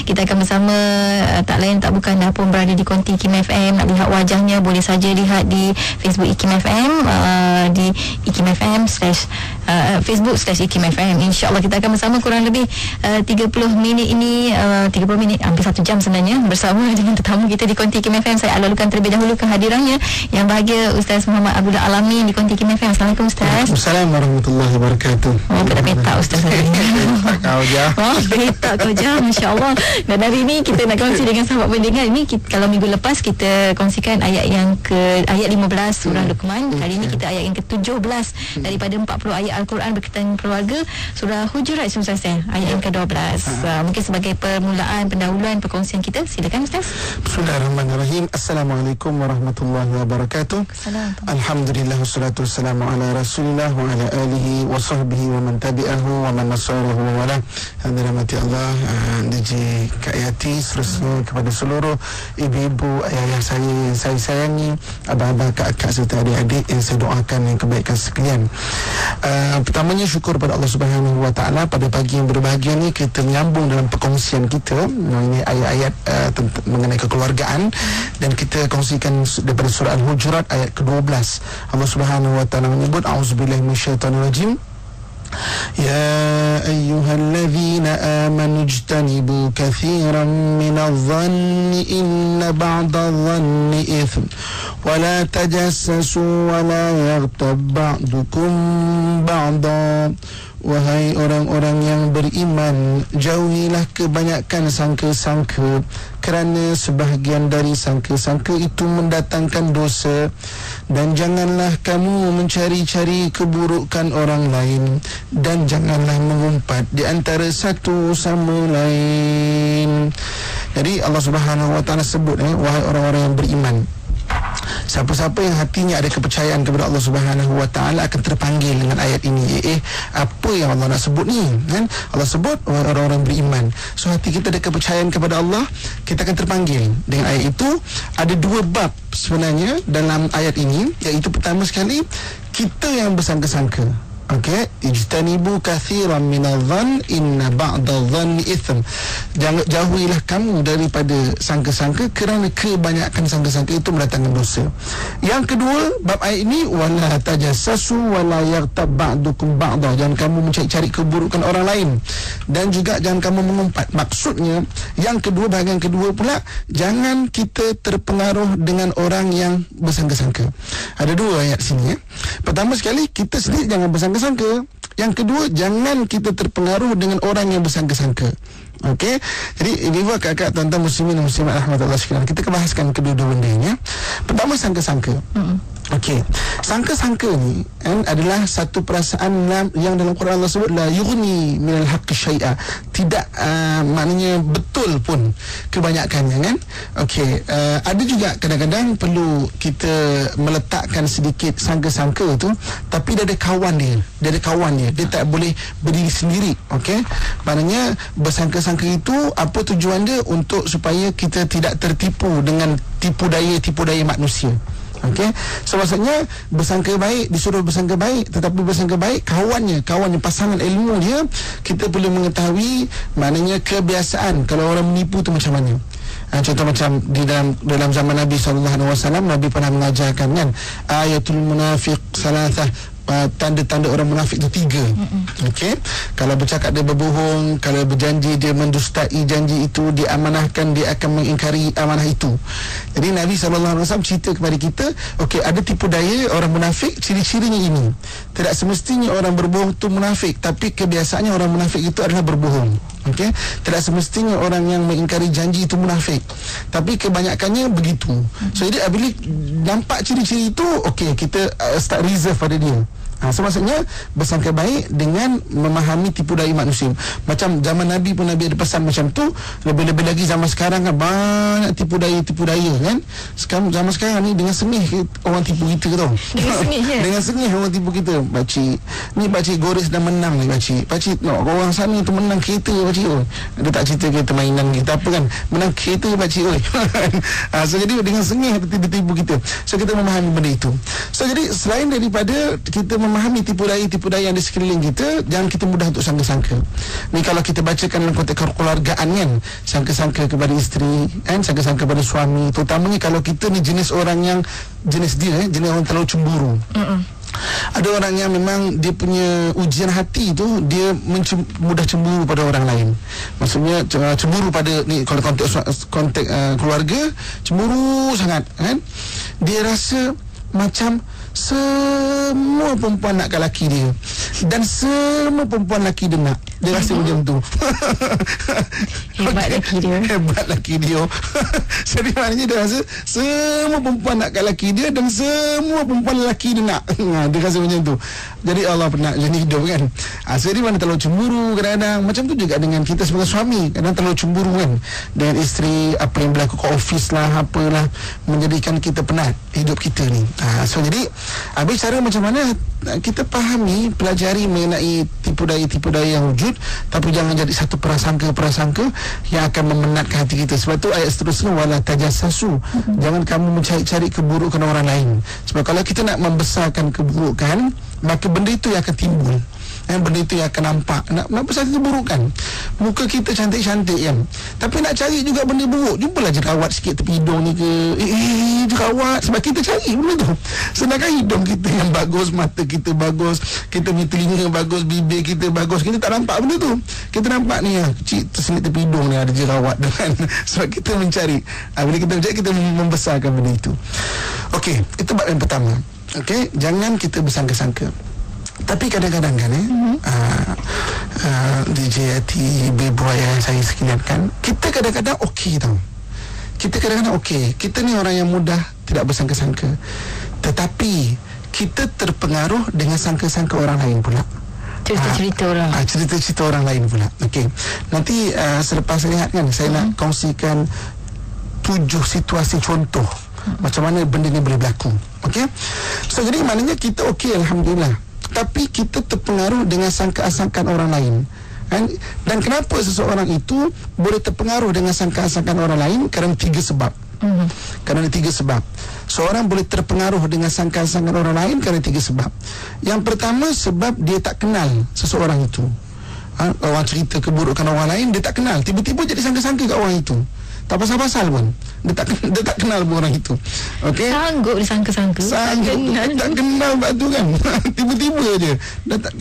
Kita akan bersama tak lain tak bukan dah pun berada di konti IKIM FM. Nak lihat wajahnya boleh saja lihat di Facebook IKIM FM, di IKIM FM Facebook/IKIM FM. InsyaAllah kita akan bersama kurang lebih 30 minit ini, 30 minit hampir 1 jam sebenarnya bersama dengan tetamu kita di konti IKIM FM. Saya alu-alukan terlebih dahulu kehadirannya yang bahagia Ustaz Muhammad Abdullah Alamin di konti IKIM FM. Assalamualaikum Ustaz. Assalamualaikum warahmatullahi wabarakatuh. Oh, petak-petak Ustaz hari ini. Kau je. Oh, petak kau je, masya-Allah. Dan hari ini kita nak kongsi dengan sahabat pendengar ini. Kalau minggu lepas kita kongsikan ayat 15 surah Luqman. Kali ini kita ayat yang ke-17 daripada 40 ayat Al-Quran berkaitan keluarga, surah Hujurat Ustaz, ayat yang ke-12. Mungkin sebagai permulaan pendahuluan perkongsian kita, silakan Ustaz. Bismillahirrahmanirrahim. Assalamualaikum warahmatullahi wabarakatuh. Alhamdulillah wassalatu wassalamu ala Rasulillah wa ala alihi wa sahbihi wa man tabi'ahu wa man nasarahu wa wala. Hadiramati Allah, DJ Kak Yati, seterusnya kepada seluruh ibu-ibu, ayah-ayah saya sayangi, abang-abang, kakak serta adik-adik yang saya doakan yang kebaikan sekalian. Pertamanya syukur pada Allah Subhanahu wa taala, pada pagi yang berbahagia ni kita menyambung dalam perkongsian kita. Ini ayat-ayat mengenai kekeluargaan dan kita kongsikan daripada surah Al-Hujurat ayat ke-12. Allah Subhanahu wa taala menyebut, a'udzubillahi minasyaitonirrajim. Ya ayyuhallazina amanu ijtanibu katsiran minadh-dhanni inna ba'dadh-dhanni itsm wa la tajassasu wa la yaghtab ba'dukum ba'dha. Wahai orang-orang yang beriman, jauhilah kebanyakan sangka-sangka, kerana sebahagian dari sangka-sangka itu mendatangkan dosa. Dan janganlah kamu mencari-cari keburukan orang lain, dan janganlah mengumpat di antara satu sama lain. Jadi Allah Subhanahu wa taala sebut, wahai orang-orang yang beriman. Siapa-siapa yang hatinya ada kepercayaan kepada Allah Subhanahu wa taala akan terpanggil dengan ayat ini. Apa yang Allah nak sebut ni, kan? Allah sebut orang-orang beriman. So hati kita ada kepercayaan kepada Allah, kita akan terpanggil dengan ayat itu. Ada 2 bab sebenarnya dalam ayat ini, iaitu pertama sekali kita yang bersangka-sangka. Okey, ijtanibu katsiran minadh-dhann inna ba'dadh-dhanni itsm. Jangan jauhilah kamu daripada sangka-sangka, kerana kebanyakan sangka-sangka itu mendatangkan dosa. Yang kedua, bab ayat ini, wala tajassasu wala yaghtab ba'dukum ba'dha. Jangan kamu mencari keburukan orang lain, dan juga jangan kamu mengumpat. Maksudnya, yang kedua, bahagian kedua pula, jangan kita terpengaruh dengan orang yang bersangka-sangka. Ada 2 ayat sini. Pertama sekali, kita sendiri jangan bersangka-sangka. Yang kedua, jangan kita terpengaruh dengan orang yang bersangka-sangka. Okey. Jadi ibu kakak, tuan-tuan muslimin dan muslimat rahmatullah sekalian, kita akan bahaskan kedua-dua benda ni. Pertama, sangka-sangka. Okey. Sangka-sangka ni adalah satu perasaan yang dalam Quran Allah sebut la yughni minal haqqi syai'a. Tidak maknanya betul pun kebanyakannya, kan? Okey. Ada juga kadang-kadang perlu kita meletakkan sedikit sangka-sangka tu, tapi dia ada kawan dia. Dia tak boleh berdiri sendiri. Okey. Maknanya bersangka-sangka itu apa tujuan dia? Untuk supaya kita tidak tertipu dengan tipu daya manusia. Okey. So maksudnya bersangka baik, disuruh bersangka baik, tetapi bersangka baik kawannya pasangan ilmu dia, kita perlu mengetahui maknanya kebiasaan kalau orang menipu tu macam mana. Contoh macam di dalam zaman Nabi SAW, Nabi pernah mengajarkan, kan, ayatul munafiq salasah, tanda-tanda orang munafik itu 3. Okey. Kalau bercakap dia berbohong, kalau berjanji dia mendustai janji itu, dia amanahkan dia akan mengingkari amanah itu. Jadi Nabi SAW cerita kepada kita, okey, ada tipu daya orang munafik, ciri-cirinya ini. Tidak semestinya orang berbohong itu munafik, tapi kebiasaannya orang munafik itu adalah berbohong. Okey. Tidak semestinya orang yang mengingkari janji itu munafik, tapi kebanyakannya begitu. So jadi bila nampak ciri-ciri itu, okey, kita start reserve pada dia. So maksudnya bersangka baik dengan memahami tipu daya manusia. Macam zaman Nabi pun Nabi ada pesan macam tu. Lebih-lebih lagi zaman sekarang kan banyak tipu daya kan. Zaman sekarang ni dengan sengih orang tipu kita tau. Dengan sengih orang tipu kita. Pakcik Goris dah menang ni pakcik. Pakcik no, orang sana tu menang kereta pakcik. Dia tak cerita kereta mainan kita apa kan. Menang kereta pakcik oi. So jadi dengan sengih dia tipu kita. So kita memahami benda itu. So jadi selain daripada kita memahami tipu daya yang di sekeliling kita, jangan kita mudah untuk sangka-sangka. Ni kalau kita bacakan dalam konteks kekeluargaan kan, sangka-sangka kepada isteri kan, sangka-sangka kepada suami, terutamanya kalau kita ni jenis orang yang jenis orang terlalu cemburu. Ada orang yang memang dia punya ujian hati tu, dia mudah cemburu pada orang lain. Maksudnya cemburu pada ni, kalau konteks keluarga, cemburu sangat kan. Dia rasa macam semua perempuan nakkan laki dia, dan semua perempuan laki dia nak. Dia rasa macam tu. Hebat laki dia. Hebat laki dia. Jadi maknanya dia rasa semua perempuan nakkan laki dia, dan semua perempuan lelaki dia nak. Dia rasa macam tu. Jadi Allah pernah jenis hidup kan. Jadi mana terlalu cemburu kadang-kadang. Macam tu juga dengan kita sebagai suami, kadang terlalu cemburu kan dengan isteri, apa yang berlaku ke office lah, apalah, menjadikan kita penat hidup kita ni. So jadi habis cara macam mana kita fahami, pelajari mengenai tipu daya yang wujud, tapi jangan jadi satu prasangka yang akan memenatkan hati kita. Sebab tu ayat seterusnya, wala tajassasu, jangan kamu mencari-cari keburukan orang lain. Sebab kalau kita nak membesarkan keburukan, maka benda itu yang akan timbul, benda itu yang akan nampak. Nak besar keburukan, muka kita cantik-cantik kan, tapi nak cari juga benda buruk, jumpalah jerawat sikit tepi hidung ni ke, jerawat, sebab kita cari benda tu. Sedangkan hidung kita yang bagus, mata kita bagus, kita punya telinga bagus, bibir kita bagus, kita tak nampak benda tu. Kita nampak ni kecil terselip tepi hidung ni ada jerawat kan. Sebab kita mencari, bila kita mencari, kita membesarkan benda itu. Okey, itu bab yang pertama. Okey, jangan kita bersangka-sangka. Tapi kadang-kadang kan DJ Ati, Ibu ayah saya sekalian kan, kita kadang-kadang okey tau. Kita kadang-kadang okey. Kita ni orang yang mudah tidak bersangka-sangka. Tetapi kita terpengaruh dengan sangka-sangka orang lain pula. Cerita-cerita orang. Cerita-cerita orang lain pula. Okey. Nanti selepas saya lihat kan, saya nak kongsikan 7 situasi contoh macam mana benda ni boleh berlaku. Okey. So jadi maknanya kita okey, alhamdulillah. Tapi kita terpengaruh dengan sangka-sangkaan orang lain. Dan kenapa seseorang itu boleh terpengaruh dengan sangka-sangkaan orang lain? Kerana 3 sebab. Kerana 3 sebab. Seorang boleh terpengaruh dengan sangka-sangkaan orang lain kerana 3 sebab. Yang pertama, sebab dia tak kenal seseorang itu. Orang cerita keburukan orang lain, dia tak kenal, tiba-tiba jadi sangka-sangka kat orang itu. Tak pasal-pasal pun. Dia tak kenal pun orang itu. Okey. Sanggup disangka-sangka. Tak kenal batu kan. Tiba-tiba je.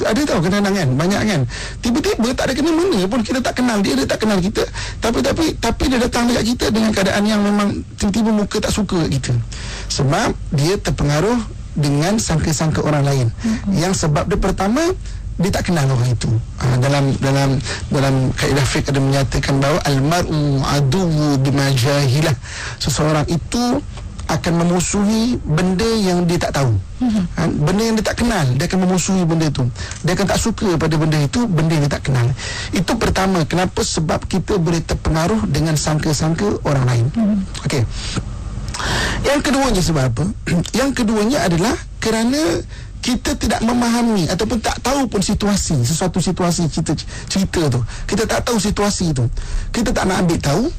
Ada tahu kadang-kadang kan, banyak kan. Tiba-tiba tak ada kena mengena pun, kita tak kenal dia tak kenal kita. Tapi dia datang dekat kita dengan keadaan yang memang tiba-tiba muka tak suka kat kita. Sebab dia terpengaruh dengan sangka-sangka orang lain. Yang sebab dia pertama, dia tak kenal orang itu. Dalam kaedah fiqh ada menyatakan bahawa al-mar'u aduwwu bima jahilah. Seseorang itu akan memusuhi benda yang dia tak tahu. Benda yang dia tak kenal, dia akan memusuhi benda itu. Dia akan tak suka pada benda itu, benda yang dia tak kenal. Itu pertama, kenapa? Sebab kita boleh terpengaruh dengan sangka-sangka orang lain. Okey. Yang keduanya sebab apa? Yang keduanya adalah kerana kita tidak memahami ataupun tak tahu pun sesuatu situasi cerita tu. Kita tak tahu situasi tu. Kita tak nak ambil tahu,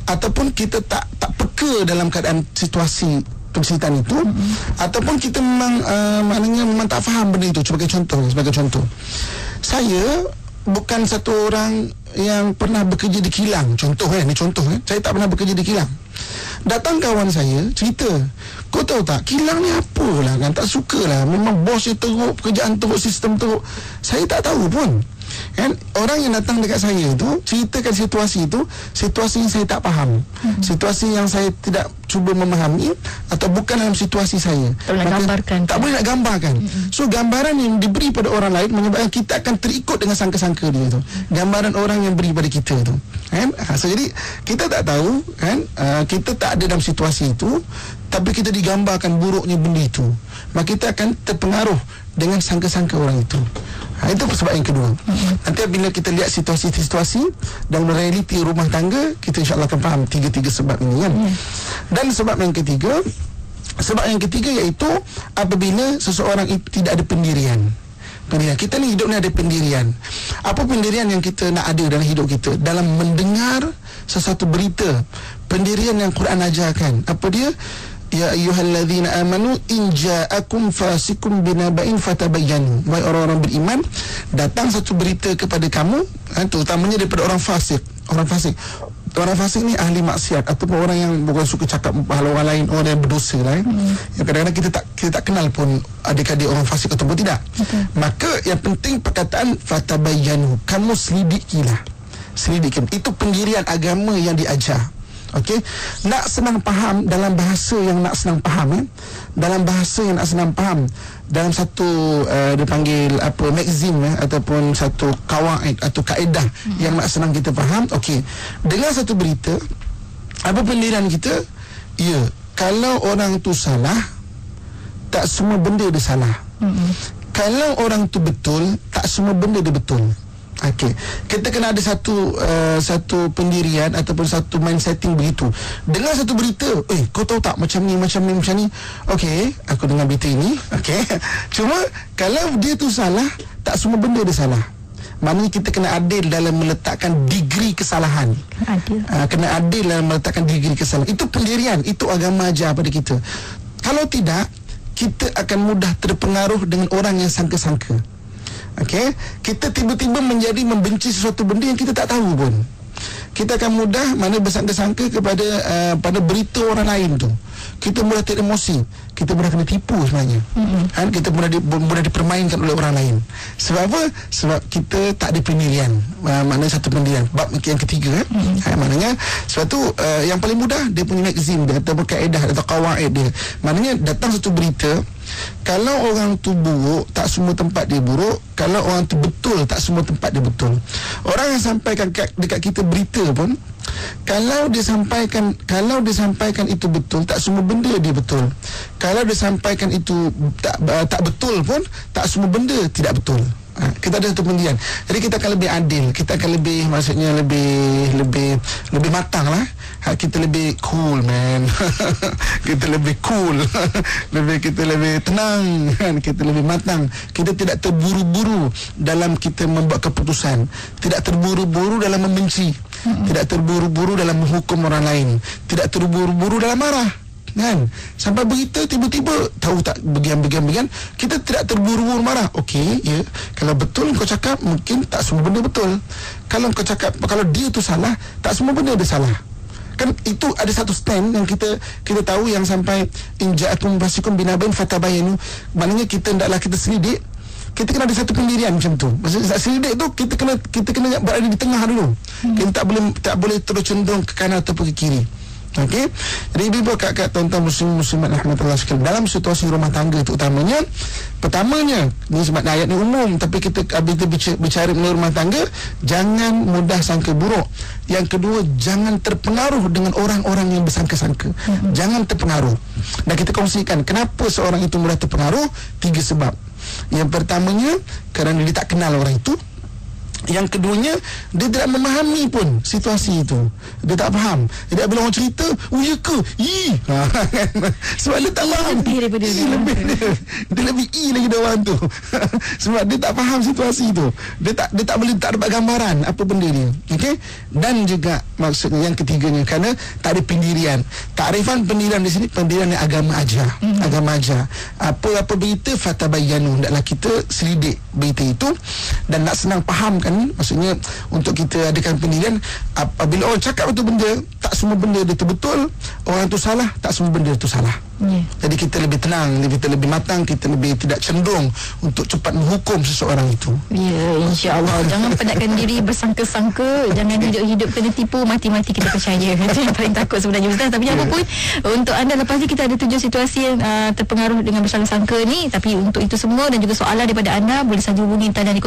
ataupun kita tak peka dalam keadaan situasi penceritaan itu, ataupun kita memang tak faham benda itu. Sebagai contoh, saya bukan satu orang yang pernah bekerja di kilang. Saya tak pernah bekerja di kilang. Datang kawan saya cerita, kau tahu tak, kilang ni apalah kan, tak sukalah, memang bos dia teruk, pekerjaan teruk, sistem teruk. Saya tak tahu pun kan. Orang yang datang dekat saya tu ceritakan situasi itu, situasi yang saya tak faham, situasi yang saya tidak cuba memahami, atau bukan dalam situasi saya. Tak boleh nak gambarkan. So gambaran yang diberi pada orang lain menyebabkan kita akan terikut dengan sangka-sangka dia tu, gambaran orang yang beri pada kita tu kan. So jadi kita tak tahu kan, kita tak ada dalam situasi itu, tapi kita digambarkan buruknya benda itu, maka kita akan terpengaruh dengan sangka-sangka orang itu. Itu sebab yang kedua. Nanti bila kita lihat situasi-situasi dalam realiti rumah tangga, kita insya-Allah akan faham tiga sebab ini kan. Dan sebab yang ketiga iaitu apabila seseorang itu tidak ada pendirian. Kita ni hidup ni ada pendirian. Apa pendirian yang kita nak ada dalam hidup kita? Dalam mendengar sesuatu berita, pendirian yang Quran ajarkan. Apa dia? ya ayyuhalladzina amanu in ja'akum fasikum binaba'in fatabayyanu. Wahai orang-orang beriman, datang satu berita kepada kamu, terutamanya daripada orang fasik. Orang fasik ni ahli maksiat ataupun orang yang bukan suka cakap pahala orang lain, orang yang berdosa lah. Yang kadang-kadang kita tak kenal pun adik-adik orang fasik ataupun tidak. Maka yang penting perkataan fatabayyanu, kamu selidikilah. Itu pendirian agama yang diajar. Okey, nak senang faham dalam bahasa yang nak senang faham, dalam satu dipanggil apa, magazine ataupun satu kawaid atau kaedah yang nak senang kita faham. Okey, dengar satu berita, apa pendirian kita? Ya, kalau orang tu salah, tak semua benda dia salah. Kalau orang tu betul, tak semua benda dia betul. Okey, kita kena ada satu pendirian ataupun satu mindsetting begitu. Dengar satu berita, kau tahu tak macam ni. Okey, aku dengar berita ini. Okey, cuma kalau dia tu salah, tak semua benda dia salah. Maknanya kita kena adil dalam meletakkan degree kesalahan. Kena adil dalam meletakkan degree kesalahan. Itu pendirian, itu agama ajar pada kita. Kalau tidak, kita akan mudah terpengaruh dengan orang yang sangka-sangka. Okey, kita tiba-tiba menjadi membenci sesuatu benda yang kita tak tahu pun. Kita akan mudah bersangka-sangka kepada pada berita orang lain tu. Kita mudah teremosi, kita mudah kena tipu sebenarnya. Kita mudah dipermainkan oleh orang lain. Sebab apa? Sebab kita tak ada pendirian. Maknanya satu pendirian. Bab yang ketiga maknanya sebab tu yang paling mudah dia punya magazine dia atau kaedah atau kawaid dia. Maknanya datang satu berita, kalau orang tu buruk, tak semua tempat dia buruk. Kalau orang tu betul, tak semua tempat dia betul. Orang yang sampaikan dekat kita berita pun, kalau dia sampaikan itu betul, tak semua benda dia betul. Kalau dia sampaikan itu tak betul pun, tak semua benda tidak betul. Kita ada satu pendirian. Jadi kita akan lebih adil, kita akan lebih, maksudnya lebih matang lah. Kita lebih cool, man. Kita lebih cool. Kita lebih tenang, kita lebih matang. Kita tidak terburu-buru dalam kita membuat keputusan, tidak terburu-buru dalam membenci, tidak terburu-buru dalam menghukum orang lain, tidak terburu-buru dalam marah. Sampai berita tiba-tiba tahu tak bagian, kita tidak terburu-buru marah. Okey, ya, kalau betul kau cakap, mungkin tak semua benda betul. Kalau kau cakap kalau dia tu salah, tak semua benda dia salah. Kan itu ada satu stand yang kita tahu, yang sampai in ja'akum fasikum binaba'in fatabayyanu. Maknanya kita hendaklah kita selidik. Kita kena ada satu pendirian macam tu. Maksudnya selidik tu kita kena berada di tengah dulu. Kita tak boleh terus cenderung ke kanan ataupun ke kiri. Okey, jadi ibu kakak tuan-tuan muslimat rahmatullah sekalian, dalam situasi rumah tangga itu utamanya, pertamanya ni sebab ayat ni umum, tapi kita bicara mengenai rumah tangga, jangan mudah sangka buruk. Yang kedua, jangan terpengaruh dengan orang-orang yang bersangka-sangka. Jangan terpengaruh. Dan kita kongsikan kenapa seorang itu mudah terpengaruh. 3 sebab. Yang pertamanya, kerana dia tak kenal orang itu. Yang keduanya, dia tidak memahami pun situasi itu. Dia tak faham. Jadi bila orang cerita, ya ke? Sebab dia tak faham. Dia lebih lagi dia orang tu. Sebab dia tak faham situasi itu. Dia tak dapat gambaran apa benda dia. Okey? Dan juga maksudnya yang ketiganya, kerana tak ada pendirian. Takrifan pendirian di sini, pendirian yang agama ajar. Agama ajar. Apa berita fatabayyanu, hendaklah kita selidik berita itu dan nak senang fahamkan. Maksudnya untuk kita adakan pendirian, apabila orang cakap itu benda, tak semua benda dia tu betul. Orang tu salah, tak semua benda itu salah. Jadi kita lebih tenang, kita lebih matang, kita lebih tidak cenderung untuk cepat menghukum seseorang itu. Ya, insya-Allah. Jangan penatkan diri bersangka-sangka, jangan hidup-hidup kena tipu, mati-mati kita percaya. Itu yang paling takut sebenarnya Ustaz. Tapi apa pun, untuk anda lepas ni kita ada 7 situasi yang terpengaruh dengan bersangka-sangka ni. Tapi untuk itu semua dan juga soalan daripada anda, boleh saja hubungi talian di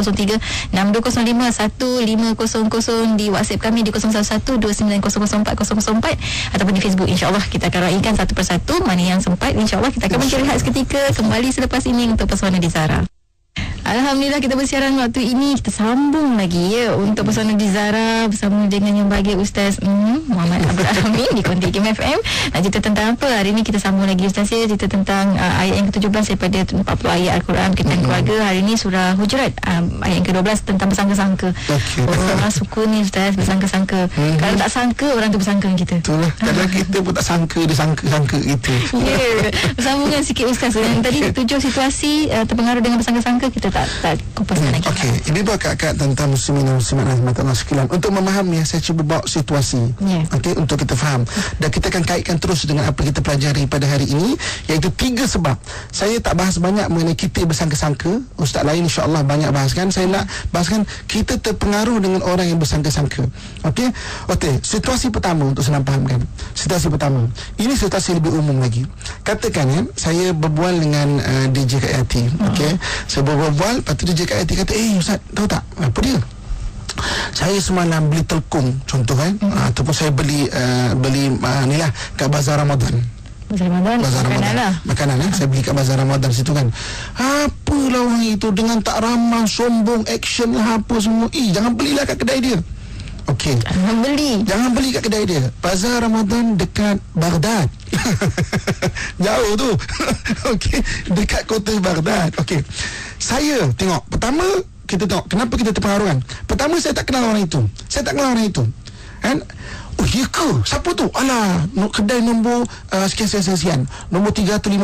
03-6205-1500 di WhatsApp kami di 0112900404 ataupun di Facebook. InsyaAllah kita akan raikan satu persatu mana yang sempat. InsyaAllah kita akan mencari khas seketika kembali selepas ini untuk Pesona di Zara. Alhamdulillah kita bersiaran waktu ini. Kita sambung lagi ya untuk bersama Zara bersama dengan yang bahagia Ustaz Muhammad Abdul Alamin di Konti Kim FM. Nak cerita tentang apa? Hari ini kita sambung lagi Ustaz ya, cerita tentang ayat yang ke-17 daripada 40 ayat Al-Quran berkaitan keluarga. Hari ini surah Hujurat ayat yang ke-12 tentang bersangka-sangka. Orang suka ni Ustaz bersangka-sangka. Kalau tak sangka orang tu bersangka dengan kita. Itulah. Kadang kita pun tak sangka dia sangka gitu. Ya. Bersambungan sikit Ustaz. Yang tadi 7 situasi terpengaruh dengan bersangka-sangka kita tak kupaskan lagi. Okey, ini dua kakak tentang muslimin dan muslimat rahmatullah sekalian. Untuk memahami, saya cuba bawa situasi. Okey, untuk kita faham. Dan kita akan kaitkan terus dengan apa kita pelajari pada hari ini, iaitu 3 sebab. Saya tak bahas banyak mengenai kita bersangka-sangka. Ustaz lain insya-Allah banyak bahaskan. Saya nak bahaskan kita terpengaruh dengan orang yang bersangka-sangka. Okey. Okey, situasi pertama untuk senang fahamkan. Situasi pertama. Ini situasi lebih umum lagi. Katakan ya, saya berbual dengan DJ Kak Yati. Okey. Saya berbual, lepas tu DJ Kak Yati kata, Ustaz, tahu tak apa dia? Saya semalam beli telkung, contoh kan, ataupun saya beli ni lah kat Bazar Ramadan. Bazar Ramadan. Makanan saya beli kat Bazar Ramadan situ kan. Apalah orang itu dengan tak ramah, sombong, action lah apa semua. Jangan belilah kat kedai dia. Okey. Jangan beli kat kedai dia. Bazar Ramadan dekat Baghdad. Jauh tu. Okey, dekat kota Baghdad. Okey. Saya tengok, pertama kita tengok kenapa kita terpengaruh kan. Pertama saya tak kenal orang itu. Kan? Oh ya ke? Siapa tu? Alah, kedai nombor sekian. Nombor 350.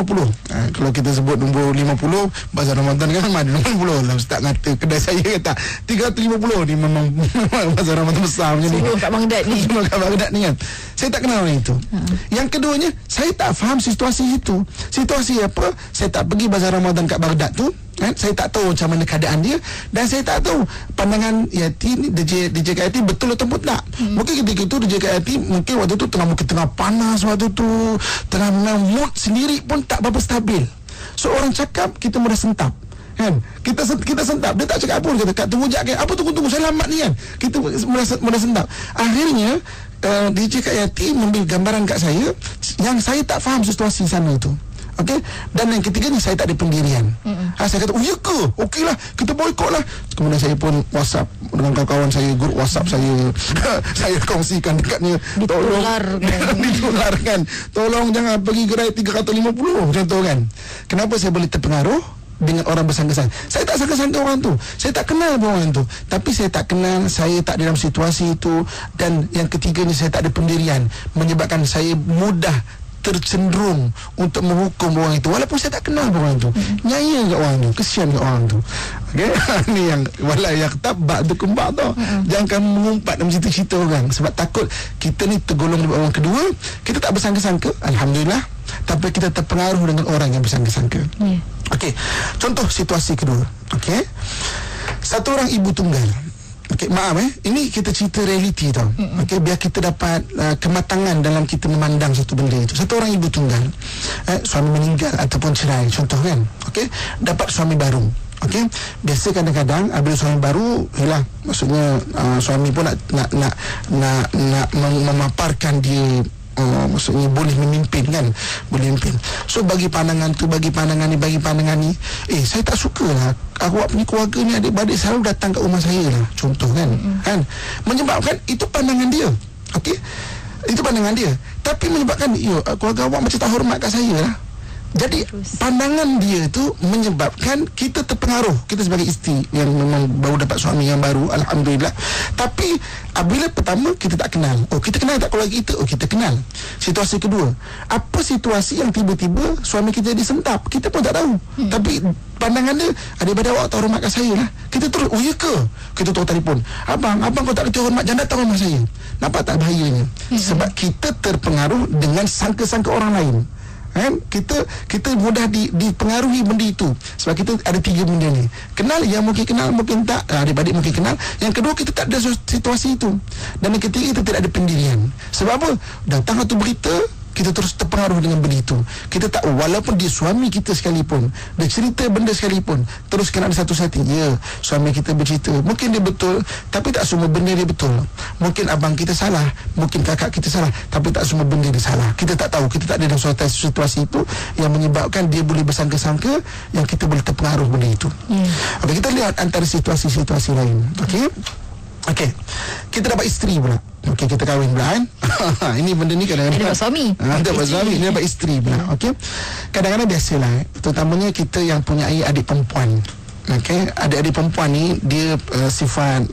Kalau kita sebut nombor 50, Bazar Ramadan kan ada nombor 50. Lah Ustaz kata kedai saya kata 350 ni memang Bazar Ramadan besar macam ni. Semua kat Baghdad ni. Semua kat Baghdad ni kan. Saya tak kenal orang itu. Yang keduanya, saya tak faham situasi itu. Situasi apa? Saya tak pergi Bazar Ramadan kat Baghdad tu. Kan? Saya tak tahu macam mana keadaan dia, dan saya tak tahu pandangan Yati ni, DJ Yati betul atau tak. Mungkin ketika itu DJ Yati mungkin waktu tu tengah panas, waktu tu tengah mood sendiri pun tak berapa stabil. So orang cakap kita mudah sentap. Kan? Kita sentap. Dia tak cakap apa, dia kata kat tunggu jap kan. Apa tunggu saya lambat ni kan. Kita mudah sentap. Akhirnya DJ Yati memberi gambaran kat saya yang saya tak faham situasi sana tu. Okey, dan yang ketiganya saya tak ada pendirian. Saya kata, oh ya ke? Okeylah, kita boykot lah. Kemudian saya pun WhatsApp dengan kawan-kawan saya, grup WhatsApp saya saya kongsikan dekatnya, tolong ditularkan. Tolong jangan pergi gerai 350 contoh kan. Kenapa saya boleh terpengaruh dengan orang bersangka-sangka? Saya tak sangka-sangka orang tu. Saya tak kenal orang tu. Tapi saya tak kenal, saya tak dalam situasi itu. Dan yang ketiganya, saya tak ada pendirian, menyebabkan saya mudah tercenderung untuk menghukum orang itu walaupun saya tak kenal orang itu. Nyaya kat orang tu, kesian kat orang tu. Okey, ni yang wala yaqtab ba'dukum ba'd. Jangan mengumpat dalam cerita-cerita orang, sebab takut kita ni tergolong di orang kedua. Kita tak bersangka-sangka, alhamdulillah, tapi kita terpengaruh dengan orang yang bersangka-sangka. Okey, contoh situasi kedua. Okey, satu orang ibu tunggal. Okey, maaf ini kita cerita realiti tau. Okey, biar kita dapat kematangan dalam kita memandang satu benda itu. Satu orang ibu tunggal, suami meninggal ataupun cerai contoh kan. Okey, dapat suami baru. Okey, biasa kadang-kadang bila suami baru hilang, maksudnya suami pun nak memaparkan dia, maksudnya boleh memimpin kan, boleh memimpin. So bagi pandangan tu, bagi pandangan ni, saya tak suka lah awak punya keluarga ni, adik-beradik selalu datang kat rumah saya lah, contoh kan. Kan menyebabkan itu pandangan dia. Okey, itu pandangan dia, tapi menyebabkan keluarga awak macam tak hormat kat saya lah. Jadi pandangan dia tu menyebabkan kita terpengaruh. Kita sebagai isteri yang memang baru dapat suami yang baru, alhamdulillah. Tapi apabila pertama kita tak kenal, kita kenal tak keluarga kita? Kita kenal. Situasi kedua, apa situasi yang tiba-tiba suami kita disentap? Kita pun tak tahu. Tapi pandangan dia, adik-beradik awak tak hormat kat saya lah. Kita terus, oh ya ke? Kita terus telefon, abang kau tak kerja hormat, jangan datang rumah saya. Nampak tak bahayanya? Sebab kita terpengaruh dengan sangka-sangka orang lain. Kan? Kita mudah dipengaruhi benda itu. Sebab kita ada 3 benda ni. Kenal, yang mungkin kenal, mungkin tak. Adik-adik mungkin kenal. Yang kedua, kita tak ada situasi itu. Dan yang ketiga, kita tidak ada pendirian. Sebab apa? Datang satu berita, kita terus terpengaruh dengan benda itu. Kita tak, walaupun dia suami kita sekalipun, dia cerita benda sekalipun, terus kena ada satu setting. Ya, suami kita bercerita, mungkin dia betul, tapi tak semua benda dia betul. Mungkin abang kita salah, mungkin kakak kita salah, tapi tak semua benda dia salah. Kita tak tahu, kita tak ada dalam situasi itu yang menyebabkan dia boleh bersangka-sangka, yang kita boleh terpengaruh benda itu. Okay, kita lihat antara situasi-situasi lain. Okey, kita dapat isteri pula. Okey, kita kahwin pula kan. Ini benda ni kadang-kadang dapat suami. Dapat suami, ni dapat isteri pula. Okey. Kadang-kadang biasalah, terutamanya kita yang punya adik perempuan. Okey, adik-adik perempuan ni dia sifat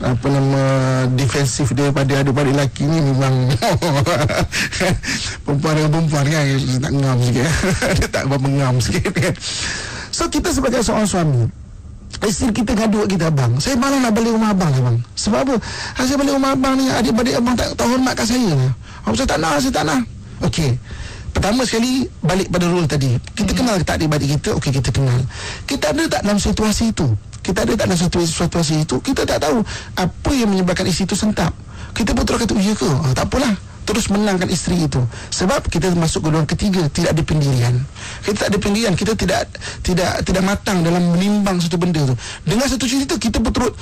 defensif dia pada adik-adik lelaki ni memang perempuan dengan perempuan kan, tak ngam sikit. Dia tak berapa ngam sikit kan. So kita sebagai seorang suami, isteri kita gaduh kita, abang, saya malah nak balik rumah abang abang. Sebab apa? Saya balik rumah abang ni, adik-adik abang tak hormatkan saya lah. Saya tak nak. Okey, pertama sekali balik pada rule tadi. Kita kenal tak adik-adik kita? Okey, kita kenal. Kita ada tak dalam situasi itu? Kita tak tahu apa yang menyebabkan isteri itu sentap. Kita betul kata, ya ke? Tak apalah, terus menangkan isteri itu. Sebab kita masuk golongan ketiga, tidak ada pendirian. Kita tak ada pendirian, kita tidak matang dalam menimbang satu benda tu. Dengan satu cerita, kita berturut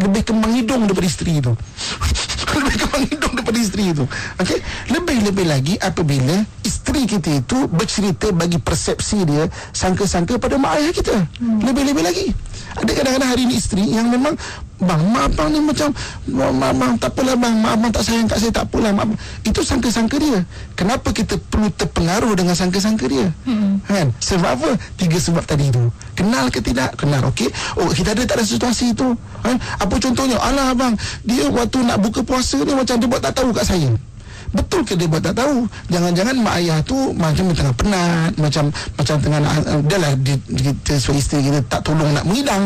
lebih kembang hidung daripada isteri itu. Lebih kembang hidung daripada isteri itu. Okey, lebih-lebih lagi apabila isteri kita itu bercerita bagi persepsi dia sangka-sangka pada mak ayah kita. Lebih-lebih lagi. Ada kadang-kadang hari ni isteri yang memang, bang, mak abang ni macam, bang, tak apalah bang, mak abang tak sayang kat saya, tak apalah mak abang. Itu sangka-sangka dia. Kenapa kita perlu terpengaruh dengan sangka-sangka dia? Kan? Sebab apa? 3 sebab tadi tu. Kenal ke tidak? Kenal. Okey. Oh, kita ada tak ada situasi itu? Apa contohnya? Alah abang, dia waktu nak buka puasa ni macam dia buat tak tahu kat saya. Betul ke dia buat tak tahu? Jangan-jangan mak ayah tu macam tengah penat, macam tengah dah lah kita sebagai isteri kita tak tolong nak mengidang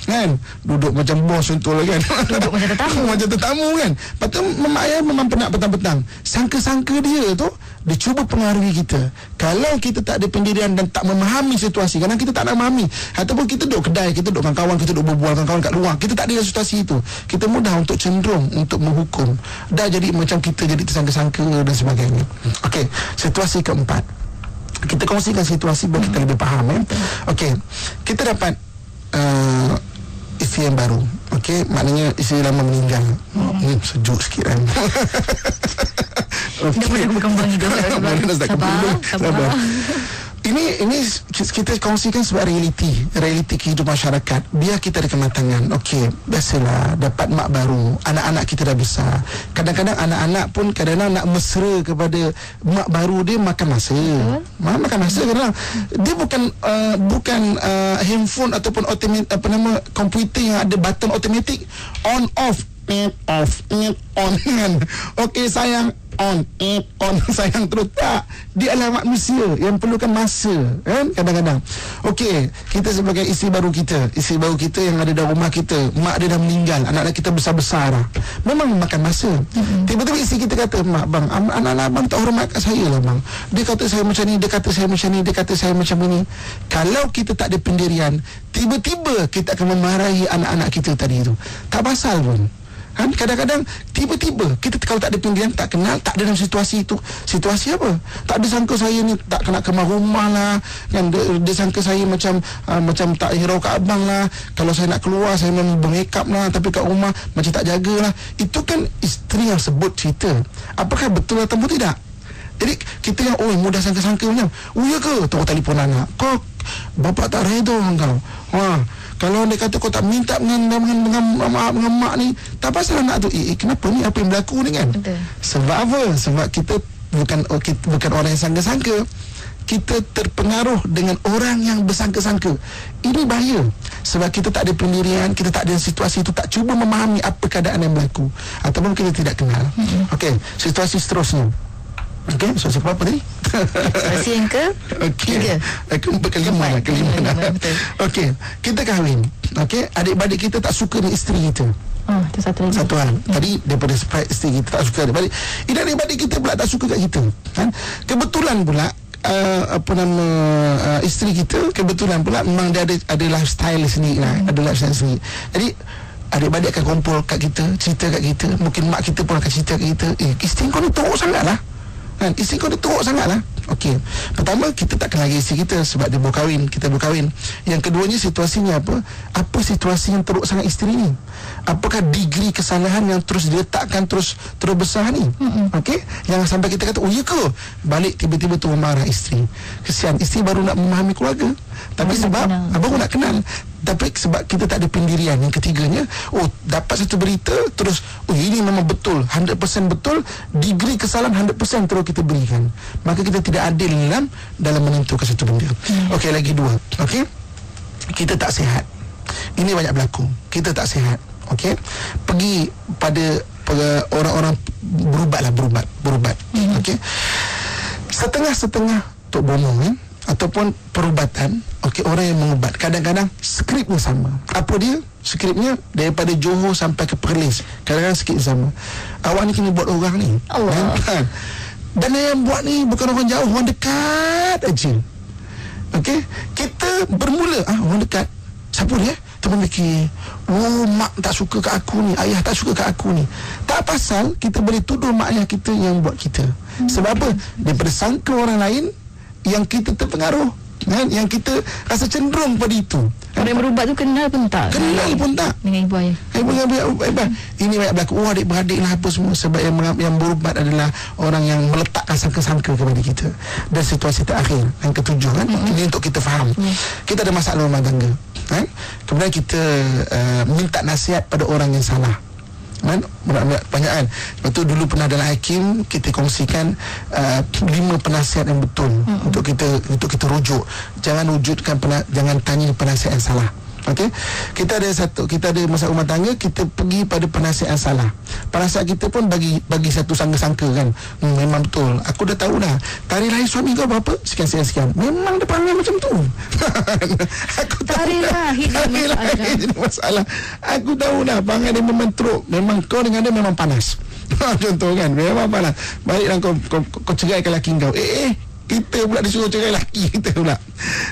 kan, duduk macam bos contoh lah kan, duduk macam tetamu macam tetamu kan. Lepas tu mak ayah memang penat petang-petang. Sangka-sangka dia tu dia cuba pengaruhi kita. Kalau kita tak ada pendirian dan tak memahami situasi, kadang kita tak nak memahami, ataupun kita duduk kedai, kita duduk dengan kawan, kita duduk berbual dengan kawan kat luar, kita tak ada situasi itu, kita mudah untuk cenderung untuk menghukum. Dah jadi macam kita jadi tersangka-sangka dan sebagainya. Okey, situasi keempat, kita kongsikan situasi biar kita lebih faham. Okey, kita dapat isteri yang baru. Okey, maknanya isteri lama meninggal. Sejuk sikit kan. Dah boleh berkembang hidup. Sabar. Ini kita kongsikan sebab realiti kehidupan masyarakat. Biar kita ada kematangan. Okey, biasalah dapat mak baru, anak-anak kita dah besar. Kadang-kadang anak-anak pun kadang-kadang nak mesra kepada mak baru dia, makan masa. Makan masa kadang. Dia bukan handphone ataupun komputer yang ada button automatic on off on kan. Okey sayang, on sayang, terus tak. Dia adalah manusia yang perlukan masa kan kadang-kadang. Okey, kita sebagai isteri baru kita yang ada dalam rumah kita, mak dia dah meninggal, anak-anak kita besar-besar dah, memang makan masa. Tiba-tiba isteri kita kata, mak bang, anak-anak abang tak hormat kat saya lah bang, dia kata saya macam ni, dia kata saya macam ni, dia kata saya macam ni. Kalau kita tak ada pendirian, tiba-tiba kita akan memarahi anak-anak kita tadi tu, tak pasal pun kan. Kadang-kadang tiba-tiba kita kalau tak ada pendirian, tak kenal, tak ada dalam situasi itu. Situasi apa? Tak ada sangka saya ni tak kena kemas rumah lah kan. Dia sangka saya macam tak hirau kat abang lah. Kalau saya nak keluar, saya memang bermakeup lah, tapi kat rumah macam tak jaga lah. Itu kan isteri yang sebut cerita. Apakah betul atau tidak? Jadi kita yang mudah sangka-sangka macam, ya ke? Tahu telefon anak, kau bapak tak redha kau. Kalau dia kata kau tak minta dengan mak ni, tak pasal anak tu. Kenapa ni? Apa yang berlaku ni kan? Betul. Sebab apa? Sebab kita bukan orang yang sangka-sangka. Kita terpengaruh dengan orang yang bersangka-sangka. Ini bahaya. Sebab kita tak ada pendirian, kita tak ada situasi itu, tak cuba memahami apa keadaan yang berlaku, ataupun kita tidak kenal. Okey, situasi seterusnya. Okey, situasi apa tadi? Situasi yang ketiga. Kelima. Okey, kita kahwin. Okey, adik-beradik kita tak suka dengan isteri kita. Itu satu lagi. Satu hal. Tadi daripada surprise isteri kita tak suka adik-beradik. Ini adik-beradik kita pula tak suka kat kita. Kan? Kebetulan pula isteri kita kebetulan pula memang dia ada lifestyle sendiri lah. Ada lifestyle sendiri. Jadi adik-beradik akan kumpul kat kita, cerita kat kita. Mungkin mak kita pun akan cerita kat kita, isteri kau ni teruk sangat lah kan? Isteri kau ni teruk sangat lah. Okey. Pertama, kita tak kenal isteri kita sebab dia berkahwin, kita berkahwin. Yang keduanya, situasinya apa? Apa situasi yang teruk sangat isteri ni? Apakah degree kesalahan yang terus diletakkan terus besar ni? Okey. Yang sampai kita kata, oh ya ke? Balik tiba-tiba tu marah isteri. Kesian, isteri baru nak memahami keluarga. Tapi sebab abang nak kenal. Tapi sebab kita tak ada pendirian. Yang ketiganya, dapat satu berita terus, ini memang betul, 100% betul, degree kesalahan 100% terus kita berikan. Maka kita tidak adil dalam menentukan satu benda. Okey, lagi dua. Okey, kita tak sihat. Ini banyak berlaku. Kita tak sihat. Okey, pergi pada orang-orang berubat. Okey, setengah-setengah untuk bohong ataupun perubatan. Okey, orang yang mengubat kadang-kadang skripnya sama. Apa dia? Skripnya daripada Johor sampai ke Perlis, kadang-kadang skrip sama. Awak ni kena buat orang ni Allah. Dan yang buat ni bukan orang jauh, orang dekat aja. Okey, kita bermula orang dekat. Siapa dia? Kita fikir, mak tak suka kat aku ni, ayah tak suka kat aku ni. Tak pasal kita boleh tuduh mak ayah kita yang buat kita. Sebab apa? Daripada sangka orang lain yang kita terpengaruh, yang kita rasa cenderung pada itu. Orang yang berubat tu kenal pun tak dengan ibu ayah. Ini banyak berlaku. Adik-beradik lah apa semua. Sebab yang berubat adalah orang yang meletakkan sangka-sangka kepada kita. Dan situasi terakhir, yang ketujuh ini untuk kita faham. Kita ada masalah rumah tangga, kemudian kita minta nasihat pada orang yang salah. Banyak kan. Lepas tu dulu pernah dalam Hakim kita kongsikan 5 penasihat yang betul untuk kita rujuk. Jangan tanya penasihat yang salah. Okey, kita ada masalah rumah tangga, kita pergi pada penasihat yang salah. Penasihat kita pun bagi satu sangka-sangka kan. Memang betul, aku dah tahu dah tarikh lahir suami kau berapa, sekian. Memang dia panggil macam tu. Aku tarikh lahir masalah. Aku tahu dah panggil dia memang teruk. Memang kau dengan dia memang panas. Contoh kan, memang panas. Baliklah kau ceraikan laki kau. Kita pula disuruh cerai laki kita pula.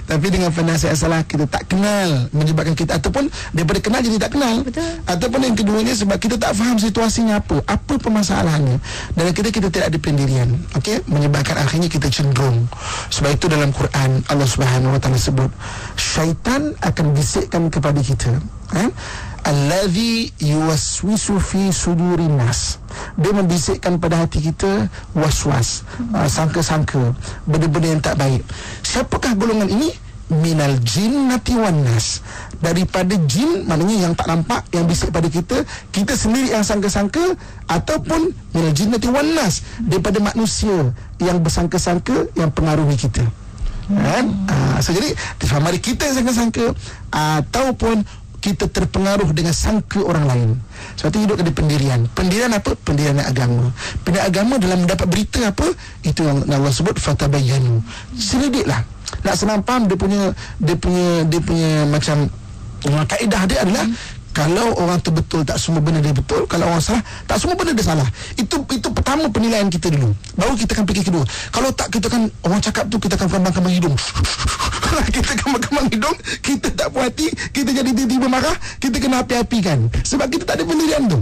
Tapi dengan penasihat salah, kita tak kenal, menyebabkan kita, ataupun daripada kenal jadi tak kenal. Betul. Ataupun yang keduanya sebab kita tak faham situasinya apa permasalahannya. Dalam kita tidak ada pendirian. Okey, menyebabkan akhirnya kita cenderung. Sebab itu dalam Quran Allah Subhanahu Wa Taala sebut, syaitan akan bisikkan kepada kita, allazi yuwaswisu fi sudurin nas. Dia membisikkan pada hati kita waswas, sangka-sangka, benda-benda yang tak baik. Siapakah golongan ini? Minal jinnati wan nas. Daripada jin, maknanya yang tak nampak, yang bisik pada kita sendiri yang sangka-sangka, ataupun minal jinnati wan nas, daripada manusia yang bersangka-sangka, yang pengaruhi kita. Jadi mari kita yang sangka-sangka, ataupun kita terpengaruh dengan sangka orang lain. Sebab itu hidup ada pendirian. Pendirian apa? Pendirian agama. Pendirian agama dalam mendapat berita apa? Itu yang Allah sebut fatabayyanu. Selidiklah. Nak senang faham dia punya macam kaedah dia adalah, kalau orang tu betul, tak semua benda dia betul. Kalau orang salah, tak semua benda dia salah. Itu pertama penilaian kita dulu. Baru kita akan fikir kedua. Kalau tak, kita akan, orang cakap tu kita akan kembang-kembang hidung. Kita kembang-kembang hidung, kita tak puas hati, kita jadi tiba-tiba marah, kita kena api-apikan. Sebab kita tak ada pendirian tu.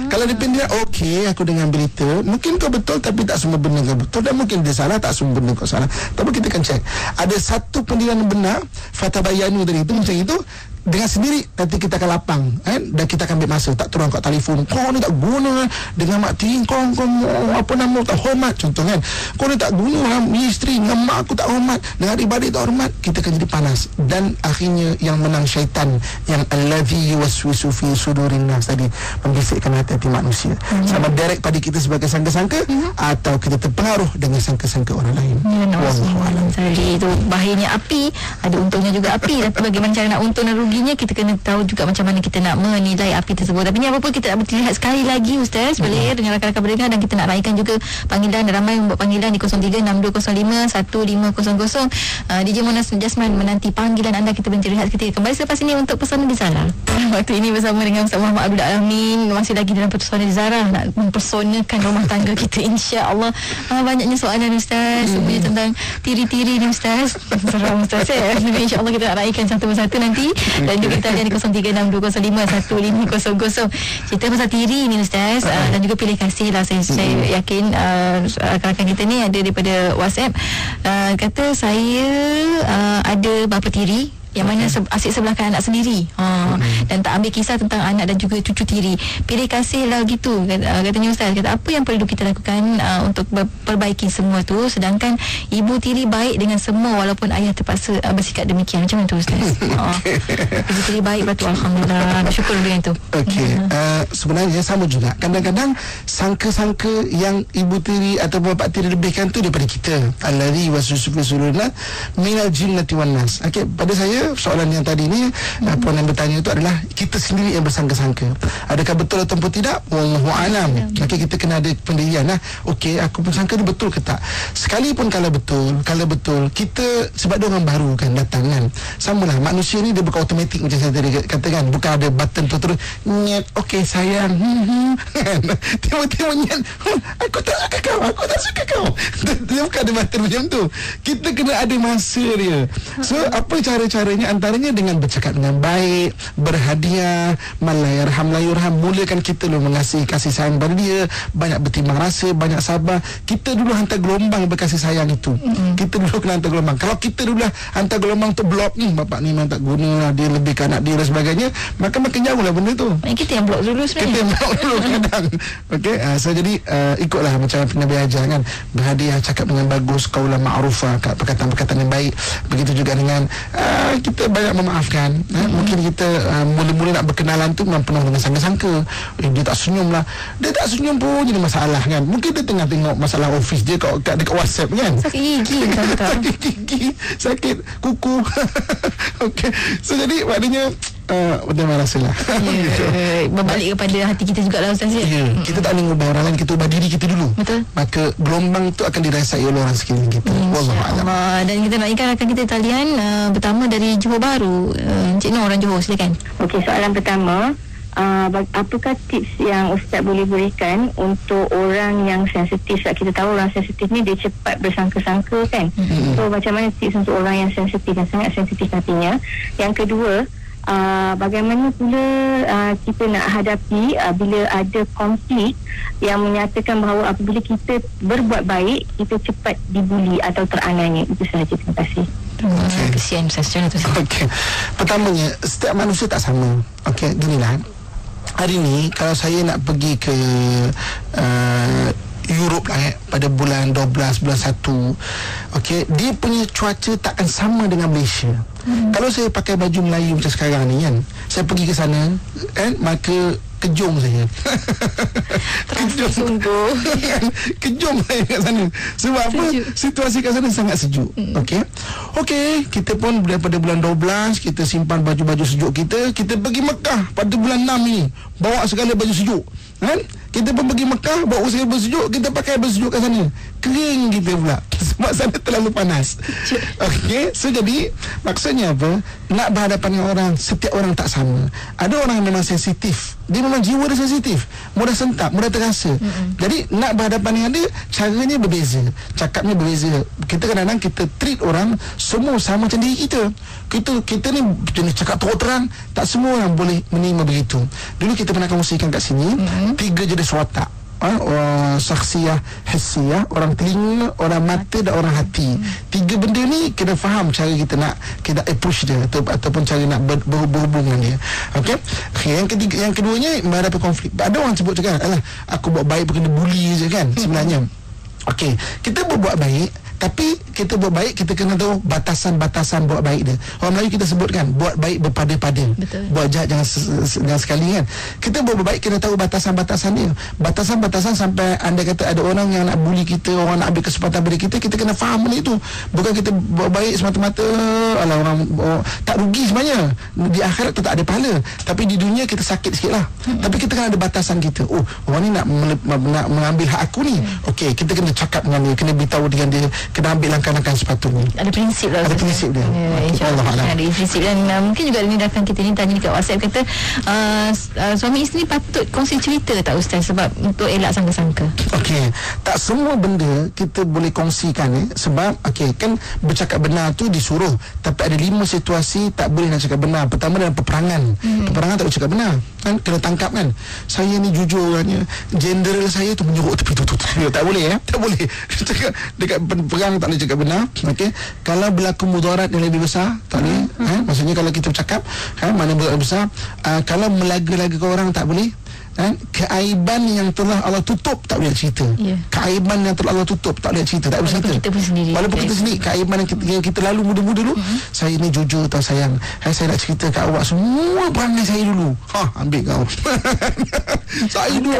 Kalau dia pendirian, okey, aku dengan berita, mungkin kau betul tapi tak semua benda kau betul, dan mungkin dia salah, tak semua benda kau salah. Tapi kita akan cek, ada satu pendirian yang benar, fatabayanu tadi itu, macam itu, dengan sendiri nanti kita akan lapang, dan kita akan ambil masa. Tak terus kat telefon, kau ni tak guna dengan mak ting, kau apa nama, tak hormat, contoh kan, kau ni tak guna isteri, dengan mak aku tak hormat, dengan adik-adik tak hormat. Kita akan jadi panas, dan akhirnya yang menang syaitan, yang allazi yuwaswisu fi sudurin nas tadi, membisikkan hati-hati manusia. Sama direct pada kita sebagai sangka-sangka, atau kita terpengaruh dengan sangka-sangka orang lain. Wallahualam. Jadi itu bahayanya api, ada untungnya juga api. Tapi bagaimana cara nak untung dan ruginya, kita kena tahu juga macam mana kita nak menilai api tersebut. Tapi ni apa pun kita nak berlihat sekali lagi Ustaz, boleh dengan rakan-rakan pendengar, dan kita nak raikan juga panggilan, ramai membuat panggilan di 0362051500. DJ Monas Jasman menanti panggilan anda. Kita berhenti rehat seketika, kembali selepas ini untuk Pesona di Zara. Waktu ini bersama dengan Ustaz Muhammad Abdul Alamin, masih lagi dalam Pesona di Zara, nak mempersonakan rumah tangga kita, insya-Allah. Banyaknya soalan Ustaz, semuanya tentang tiri-tiri ni Ustaz. Seram Ustaz ya. Insya-Allah kita nak raikan satu persatu nanti. Dan juga talian di 0362051500. Cerita pasal tiri ni Ustaz, dan juga pilih kasih lah. Saya yakin rakan-rakan kita ni ada daripada WhatsApp, kata saya ada bapa tiri yang mana asyik sebelahkan anak sendiri, dan tak ambil kisah tentang anak dan juga cucu tiri. Pilih kasih lah gitu, katanya Ustaz. Kata apa yang perlu kita lakukan untuk perbaiki semua tu, sedangkan ibu tiri baik dengan semua walaupun ayah terpaksa bersikap demikian. Macam mana tu Ustaz? Ibu tiri baik, betul, alhamdulillah, bersyukur dengan itu. Sebenarnya sama juga. Kadang-kadang sangka-sangka yang ibu tiri atau bapa tiri lebihkan tu daripada kita. Allazi waswisu fi sudurina minal jinnati wan nas. Pada saya soalan yang tadi ni, puan yang bertanya itu adalah kita sendiri yang bersangka-sangka. Adakah betul ataupun tidak? Wallahu alam. Kita kena ada pendirian lah. Aku bersangka ni betul ke tak? Sekalipun kalau betul, kita sebab dia orang baru kan datang kan. Samalah manusia ni dia bukan automatik macam saya tadi katakan. Bukan ada button tu terus nyet, sayang. Tiba-tiba nyet, aku tak suka kau. Dia bukan ada button macam tu. Kita kena ada masa dia. So apa cara-caranya? Antaranya dengan bercakap dengan baik, berhadiah, malayarham layurham. Mulakan kita dulu mengasihi kasih sayang pada dia, banyak bertimbang rasa, banyak sabar. Kita dulu hantar gelombang berkasih sayang itu. Kita dulu kena hantar gelombang. Kalau kita dulu hantar gelombang tu blok ni, bapak ni memang tak guna lah, dia lebih ke anak dia dan sebagainya, maka makin jauh lah benda tu. Kita yang blok dulu sebenarnya. Kita yang blok dulu kadang. So jadi ikutlah macam Nabi ajar kan, berhadiah, cakap dengan bagus, qaulan ma'rufah, perkataan-perkataan yang baik. Begitu juga dengan kita banyak memaafkan. Mungkin kita mula-mula nak berkenalan tu memang penuh dengan sangka-sangka. Dia tak senyum lah. Dia tak senyum pun jadi masalah kan. Mungkin dia tengah tengok masalah office dia dekat WhatsApp kan. Sakit gigi. Sakit gigi, sakit kuku. So jadi maknanya bagaimana rasalah. Berbalik kepada hati kita jugalah Ustaz. Kita tak boleh ubah orang lain, kita ubah diri kita dulu. Betul. Maka gelombang tu akan dirasai oleh orang sekeliling kita. Wallahualam. Dan kita nak ikan rakan kita talian pertama dari Johor Bahru, Encik Nur, orang Johor, silakan. Soalan pertama, apakah tips yang Ustaz boleh berikan untuk orang yang sensitif? Sebab kita tahu orang sensitif ni dia cepat bersangka-sangka kan. So macam mana tips untuk orang yang sensitif, yang sangat sensitif hatinya? Yang kedua, bagaimana pula kita nak hadapi bila ada konflik yang menyatakan bahawa apabila kita berbuat baik, kita cepat dibuli atau terananya. Itu sahaja, terima kasih. Kesian Ustaz tu. Pertamanya, setiap manusia tak sama. Ginilah, hari ni kalau saya nak pergi ke Europe lah pada bulan 12, bulan 1, dia punya cuaca takkan sama dengan Malaysia. Kalau saya pakai baju Melayu macam sekarang ni kan, saya pergi ke sana kan, maka kejung saya. Kejung sungguh. Kejung saya kat sana. Sebab apa? Situasi kat sana sangat sejuk. Kita pun daripada bulan 12 kita simpan baju-baju sejuk kita pergi Mekah pada bulan 6 ni, bawa segala baju sejuk kan. Kita pun pergi Mekah, bawa segala baju sejuk, kita pakai baju sejuk kat sana, kering kita pula sebab sana terlalu panas. So jadi maksudnya apa? Nak berhadapan dengan orang, setiap orang tak sama. Ada orang yang memang sensitif, dia memang jiwa dia sensitif, mudah sentak, mudah terasa. Jadi nak berhadapan dengan dia, caranya berbeza, cakapnya berbeza. Kita kadang-kadang kita treat orang semua sama macam diri kita. Kita ni cakap terang, tak semua orang boleh menerima begitu. Dulu kita pernah kongsikan kat sini 3 jenis watak. Saksiyah, hissiyah, orang telinga, orang mata dan orang hati. 3 benda ni kena faham cara kita approach dia ataupun cara nak berhubungan dia. Yang keduanya menghadapi konflik. Ada orang sebut cakap, alah aku buat baik bukan bully je kan sebenarnya. Kita berbuat baik, tapi kita buat baik, kita kena tahu batasan-batasan buat baik dia. Orang Melayu kita sebut kan, buat baik berpada-pada. Buat jahat jangan sekali kan. Kita buat baik, kena tahu batasan-batasan dia. Batasan-batasan sampai anda kata ada orang yang nak bully kita, orang nak ambil kesempatan pada kita kena faham benda itu. Bukan kita buat baik semata-mata orang tak rugi sebenarnya. Di akhirat kita tak ada pahala, tapi di dunia kita sakit sikit lah. Tapi kita kena ada batasan kita. Orang ni nak mengambil hak aku ni. Kita kena cakap dengan dia, kena beritahu dengan dia, kena ambil langkah-langkah sepatutnya. Ada prinsip lah. Ada prinsip dia. InsyaAllah ada prinsip. Dan mungkin juga tindakan kita ni tanya dekat WhatsApp kata suami isteri patut kongsi cerita tak Ustaz, sebab untuk elak sangka-sangka. Okey, tak semua benda kita boleh kongsikan sebab kan bercakap benar tu disuruh, tapi ada 5 situasi tak boleh nak cakap benar. Pertama dalam peperangan. Peperangan tak boleh cakap benar kan, kena tangkap kan. Saya ni jujur orangnya, jenderal saya tu menyuruh tepi tu. Tak boleh tak boleh. Cakap dekat perang tak boleh cakap benar. Okey, kalau berlaku mudarat yang lebih besar tak boleh. Maksudnya kalau kita bercakap mana mudarat besar, kalau melaga-laga orang tak boleh. Keaiban yang telah Allah tutup tak boleh cerita. Keaiban yang telah Allah tutup tak boleh cerita, tak boleh cerita. Walaupun kita sendiri keaiban yang kita lalu muda-muda dulu, saya ni jujur tau sayang, saya nak cerita kat awak semua perangai saya dulu. Ambil kau. Saya dulu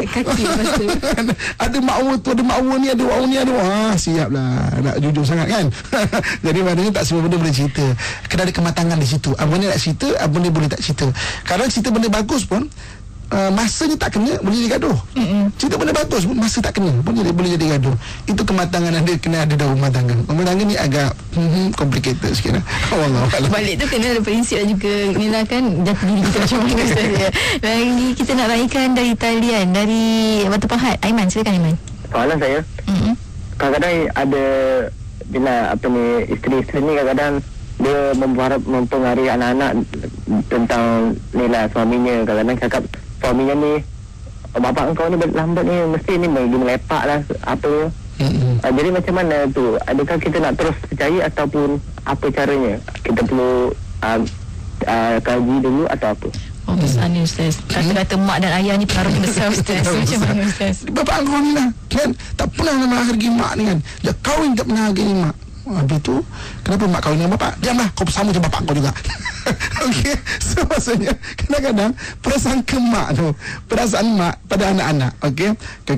ada makwa tu, ada makwa ni, ada makwa ni, ada siaplah nak jujur sangat kan. Jadi maknanya tak semua benda boleh cerita. Kena ada kematangan di situ. Apa benda nak cerita, apa benda boleh tak cerita. Kalau cerita benda bagus pun masanya tak kena, boleh jadi gaduh. Cerita benda bagus pun masa tak kena, boleh jadi gaduh. Itu kematangan ada, kena ada dalam rumah tangga. Rumah tangga ni agak complicated sikit lah. Wallahualam. Balik tu kena ada prinsip dan juga inilah kan jati diri kita macam mana Ustaz ya. Lagi kita nak raikan dari talian, dari Batu Pahat. Aiman, silakan Aiman. Soalan saya, kadang-kadang ada bila isteri-isteri ni kadang-kadang dia mempengaruhi anak-anak tentang nilai suaminya. Kadang-kadang cakap suaminya ni, bapak engkau ni lambat ni, mesti ni dia melepak lah apa. Jadi macam mana tu? Adakah kita nak terus percaya ataupun apa caranya? Kita perlu kaji dulu atau apa? Besar ni Ustaz. Kata-kata mak dan ayah ni pengaruh besar Ustaz. Macam mana Ustaz? Bapak engkau ni lah kan, tak pernah nak hargai mak ni kan. Dia kahwin tak pernah hargai mak. Habis tu kenapa mak kahwin dengan bapak? Diamlah, kau bersama macam bapak kau juga. Okey, so maksudnya kadang-kadang prasangka mak tu, perasaan mak pada anak-anak. Okey,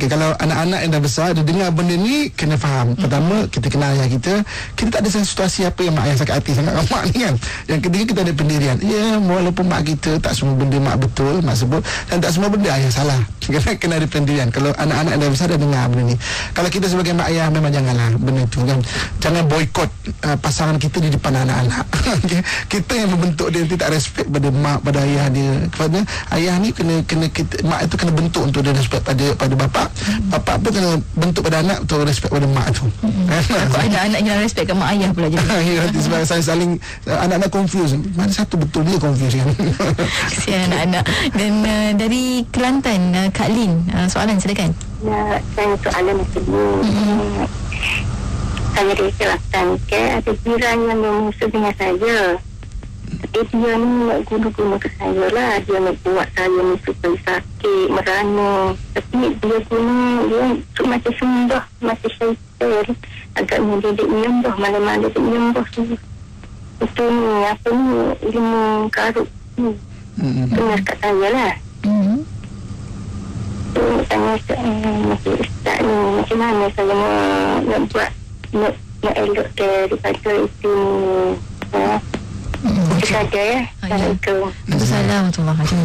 kalau anak-anak yang dah besar dia dengar benda ni, kena faham. Pertama, kita kenal ayah kita tak ada situasi apa yang mak ayah sakit hati sangat dengan mak ni kan. Yang ketiga, kita ada pendirian. Walaupun mak kita tak semua benda mak betul, mak sebut, dan tak semua benda ayah salah. Kena ada pendirian. Kalau anak-anak yang dah besar dah dengar benda ni. Kalau kita sebagai mak ayah, memang janganlah benda tu kan. Jangan boikot pasangan kita di depan anak-anak. Okay? Kita yang membentuk dia, tidak respect pada mak, pada ayah dia. Kepada ayah ni kena mak itu kena bentuk untuk dia respect pada bapak. Bapak pun kena bentuk pada anak untuk respect pada mak tu. Anak-anak yang respect ke mak ayah pula jadi. Sebab saya saling anak-anak confuse. Mana satu betul, dia confuse kan. Kesian anak-anak. Dan dari Kelantan, Kak Lin, soalan silakan. Saya soalan tersebut. Saya dari Kelantan, ada jiran yang memusuh dengan saya. Dia ni nak guna-guna ke saya lah. Dia nak buat saya ni supaya sakit, merana. Tapi dia macam sembah, macam syaitan. Agak mendidik menyembah, malam-malam dia menyembah. Itu ni, apa ni, ilmu karut ni. Benar kat saya lah. Tanya Masih Ustaz ni, macam mana saya nak buat, nak elok daripada itu ni. Itu saja ya. Assalamualaikum. Assalamualaikum.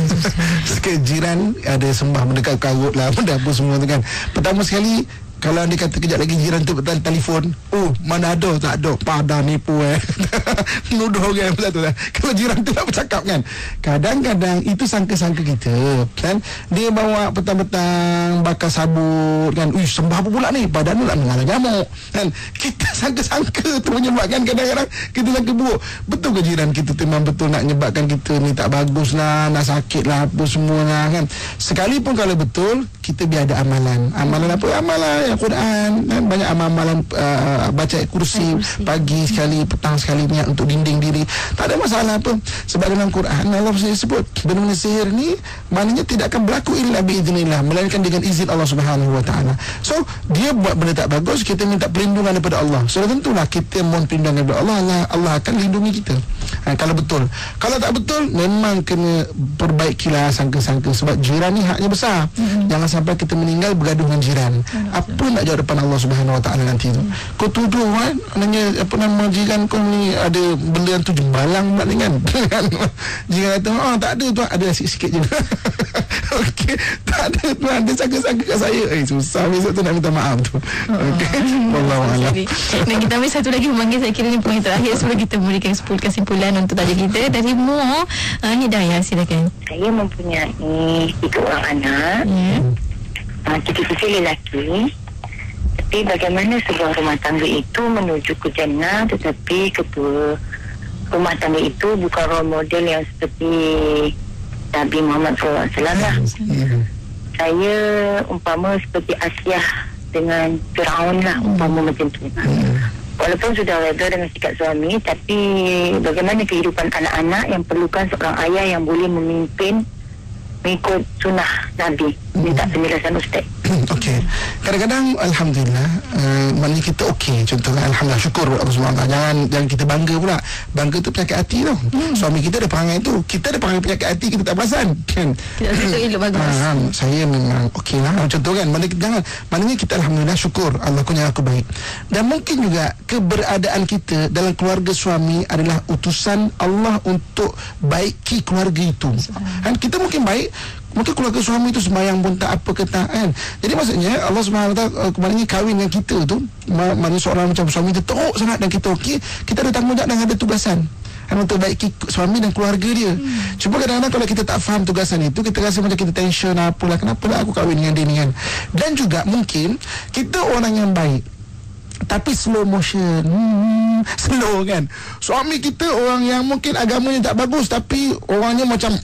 Sikit jiran ada sembah mendekat karut lah, benda apa semua tu kan. Pertama sekali, kalau dia kata kejap lagi jiran tu telefon, mana ada, tak ada, pada nipu nuduh orang pula tu lah. Kalau jiran tu tak bercakap kan, kadang-kadang itu sangka-sangka kita kan. Dia bawa petang-petang bakar sabut kan, sembah apa pula ni, badan tu nak mengalah nyamuk kan. Kita sangka-sangka tu menyebabkan kadang-kadang kita sangka buruk. Betul ke jiran kita memang betul nak menyebabkan kita ni tak bagus lah, nak sakit lah, apa semua lah kan. Sekalipun kalau betul, kita biar ada amalan. Amalan apa? Amalan Al-Quran kan? Banyak amalan baca kursi pagi sekali, petang sekali, niat untuk dinding diri. Tak ada masalah apa. Sebab dalam Quran Allah sebut benda-benda sihir ni maknanya tidak akan berlaku illa biiznillah, melainkan dengan izin Allah Subhanahu Wa Taala. So dia buat benda tak bagus, kita minta perlindungan daripada Allah. So tentulah kita mohon perlindungan daripada Allah, Allah akan lindungi kita. Kalau betul. Kalau tak betul, memang kena perbaikilah sangka-sangka. Sebab jiran ni haknya besar. Jangan sampai kita meninggal bergaduh dengan jiran. Apa nak jawab depan Allah Subhanahu Wa Taala nanti tu? Kau tuduh kan, nanya apa nama jiran kau ni ada benda yang tu jembalang pula ni kan. Jiran kata tak ada tu, ada sikit-sikit je. Okey, tak ada tuan, dia sangka-sangka kat saya. Susah besok tu nak minta maaf tu. Okey, wallahualam. Dan kita ambil satu lagi pemanggil, saya kira ni pemanggil terakhir sebelum kita memberikan 10 kesimpulan untuk tajuk kita. Dari Mu Hidayah, silakan. Saya mempunyai 3 orang anak. Kita lelaki. Tapi bagaimana sebuah rumah tangga itu menuju ke jannah, tetapi ketua rumah tangga itu bukan role model yang seperti Nabi Muhammad SAW lah. Saya umpama seperti Asyah dengan Firaun lah, umpama macam tu. Walaupun sudah reda dengan sikap suami, tapi bagaimana kehidupan anak-anak yang perlukan seorang ayah yang boleh memimpin mengikut sunnah Nabi. Minta penjelasan Ustaz. Okey. Kadang-kadang alhamdulillah maknanya kita okey, contohnya alhamdulillah, syukur Allah SWT. Jangan kita bangga pula. Bangga tu penyakit hati tau. Suami kita ada perangai tu, kita ada perangai penyakit hati, kita tak perasan kan. Kita elok bagus. Saya memang okey lah contoh kan. Maknanya kita alhamdulillah syukur Allah punya aku baik. Dan mungkin juga keberadaan kita dalam keluarga suami adalah utusan Allah untuk baiki keluarga itu. Kan kita mungkin baik, mungkin keluarga suami itu sembahyang pun tak apa kata kan. Jadi maksudnya Allah SWT maknanya kahwin dengan kita tu, maknanya seorang macam suami tu teruk sangat dan kita okey, kita ada tanggungjawab dan ada tugasan untuk baiki suami dan keluarga dia. Cuma kadang-kadang kalau kita tak faham tugasan itu, kita rasa macam kita tension, apalah, kenapa lah aku kahwin dengan dia ni kan. Dan juga mungkin kita orang yang baik tapi slow motion, slow kan. Suami kita orang yang mungkin agamanya tak bagus tapi orangnya macam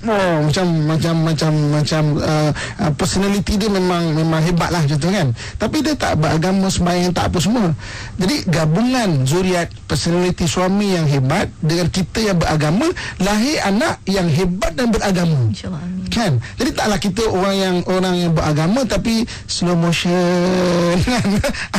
personality dia memang hebat lah contoh kan. Tapi dia tak beragama, sembahyang, tak apa semua. Jadi gabungan zuriat personality suami yang hebat dengan kita yang beragama, lahir anak yang hebat dan beragama. InsyaAllah, amin. Kan? Jadi taklah kita orang yang beragama tapi slow motion kan.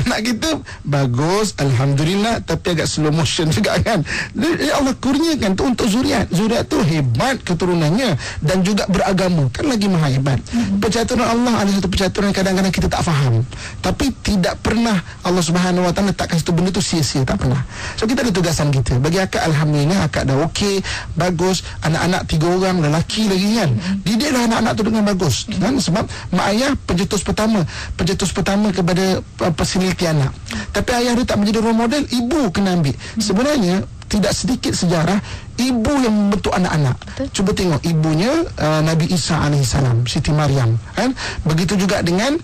Anak kita bagus alhamdulillah tapi agak slow motion juga kan. Ya Allah kurniakan tu untuk zuriat tu hebat keturunannya dan juga beragama, kan lagi maha hebat. Percaturan Allah ada satu percaturan kadang-kadang kita tak faham, tapi tidak pernah Allah Subhanahu Wa Taala letakkan satu benda tu sia-sia, tak pernah. So kita ada tugasan kita. Bagi akak alhamdulillah akak dah okey, bagus, anak-anak 3 orang lelaki lagi kan. Didiklah anak-anak tu dengan bagus kan, sebab mak ayah pencetus pertama kepada personality anak. Tapi ayah dia tak menjadi role model, ibu kena ambil. Sebenarnya tidak sedikit sejarah ibu yang membentuk anak-anak. Cuba tengok ibunya Nabi Isa alaihissalam, Siti Maryam kan. Begitu juga dengan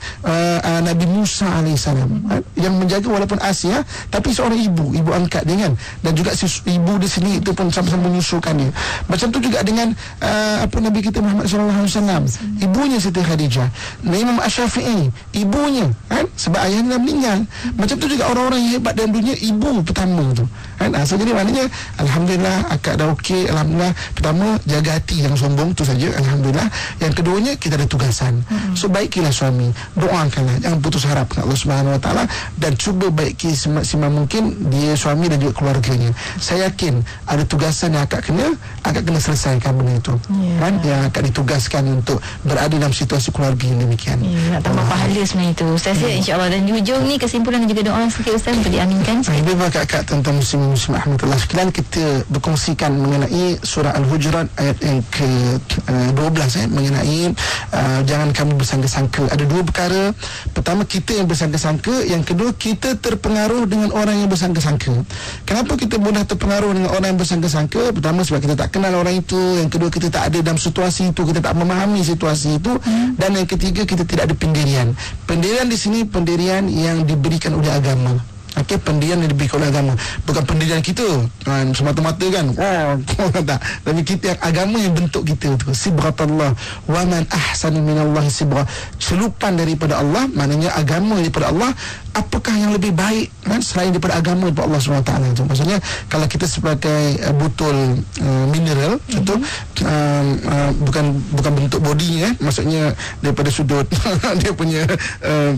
Nabi Musa alaihissalam kan? Yang menjaga walaupun Asia tapi seorang ibu angkat dia kan. Dan juga ibu dia sendiri itu pun sama-sama menyusulkan dia. Macam tu juga dengan Nabi kita Muhammad SAW, ibunya Siti Khadijah. Imam Asy-Syafi'i, ibunya kan, sebab ayahnya dah meninggal. Macam tu juga orang-orang yang hebat dalam dunia, ibu pertama tu kan. So jadi maknanya alhamdulillah akak dah okey, alhamdulillah. Pertama, jaga hati, jangan sombong, tu saja, alhamdulillah. Yang keduanya, kita ada tugasan. So baikilah suami, doakanlah, jangan putus harap kepada Allah Subhanahu Wa Taala dan cuba baiki semaksimal mungkin dia suami dan juga keluarganya. Saya yakin ada tugasan yang akak kena selesaikan benda itu. Kan yang akak ditugaskan untuk berada dalam situasi keluarga yang demikian. Nak tambah pahala sebenarnya itu Ustaz ya, insya-Allah. Dan di hujung ni kesimpulan dan juga doa sikit Ustaz untuk diaminkan. Biar kakak tentang muslim rahmatullah sekalian, kita berkongsikan mengenai surah Al-Hujurat ayat yang ke-12 mengenai jangan kamu bersangka-sangka. Ada 2 perkara. Pertama, kita yang bersangka-sangka. Yang kedua, kita terpengaruh dengan orang yang bersangka-sangka. Kenapa kita mudah terpengaruh dengan orang yang bersangka-sangka? Pertama, sebab kita tak kenal orang itu. Yang kedua, kita tak ada dalam situasi itu, kita tak memahami situasi itu. Dan yang ketiga, kita tidak ada pendirian. Pendirian di sini pendirian yang diberikan oleh agama. Okey, pendirian yang diberikan oleh agama, bukan pendirian kita semata-mata kan. Tak. Tapi kita yang agama yang bentuk kita tu. Sibghatullah wa man ahsanu minallahi sibghah. Celupan daripada Allah, maknanya agama daripada Allah. Apakah yang lebih baik kan selain daripada agama daripada Allah SWT itu? Maksudnya kalau kita sebagai botol mineral contoh, bukan bentuk bodinya maksudnya daripada sudut dia punya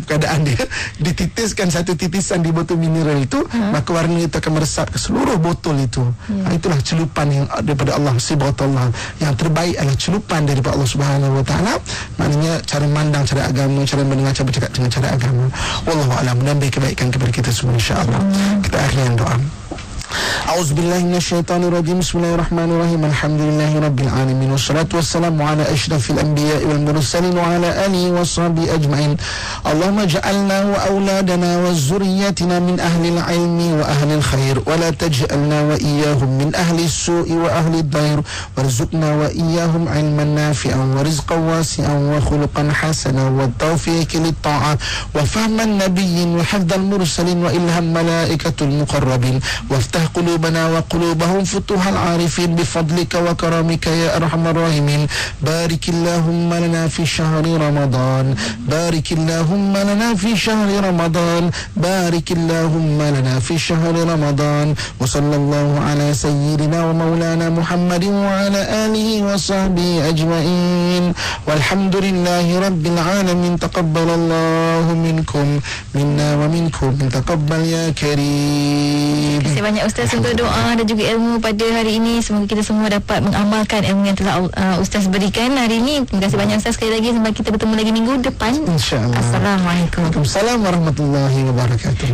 keadaan dia, dititiskan satu titisan di botol mineral itu, maka warna itu akan meresap ke seluruh botol itu. Itulah celupan yang daripada Allah, sibghatullah. Yang terbaik adalah celupan daripada Allah Subhanahu Wa Taala. Maknanya cara memandang, cara agama, cara mendengar, cara bercakap dengan cara agama. Wallahu a'lam. Dan beri kebaikan kepada kita semua insya-Allah. Kita akhiri dengan doa. A'udzubillahi minasyaitonirrajim. Bismillahirrahmanirrahim. Alhamdulillahi rabbil alamin wassalatu wassalamu ala asyrafil anbiya'i wal mursalin wa ala alihi washabihi ajmain. Allahumma ja'alna wa auladana wa zurriyyatina min ahli al-ilmi wa ahli al-khair wa la taj'alna wa iyyahum min ahli as-su'i wa ahli ad-dair warzuqna wa iyyahum 'ilman nafi'an wa rizqan wasi'an wa khuluqan hasanan wa tawfiqan lit-ta'ah wa fahman nabiyyin wa hifdzal mursalin wa ilham malaikatul muqarrabin waftah qulubana wa qulubahum futuhal arifin bifadlika wa karamika ya arhamar rahimin. Barikillahumma lana fi syahri Ramadan, barikillahumma lana fi syahri Ramadan, barikillahumma lana fi syahri Ramadan. Wa sallallahu ala sayyidina wa maulana Muhammadin wa ala alihi wa sahbihi ajma'in. Walhamdulillahi rabbil alamin. Taqabbalallahu minkum minna wa minkum taqabbal ya karim. Terima kasih banyak Ustaz untuk doa dan juga ilmu pada hari ini. Semoga kita semua dapat mengamalkan ilmu yang telah Ustaz berikan hari ini. Terima kasih banyak Ustaz sekali lagi. Sampai kita bertemu lagi minggu depan. InsyaAllah. Assalamualaikum. Waalaikumsalam warahmatullahi wabarakatuh.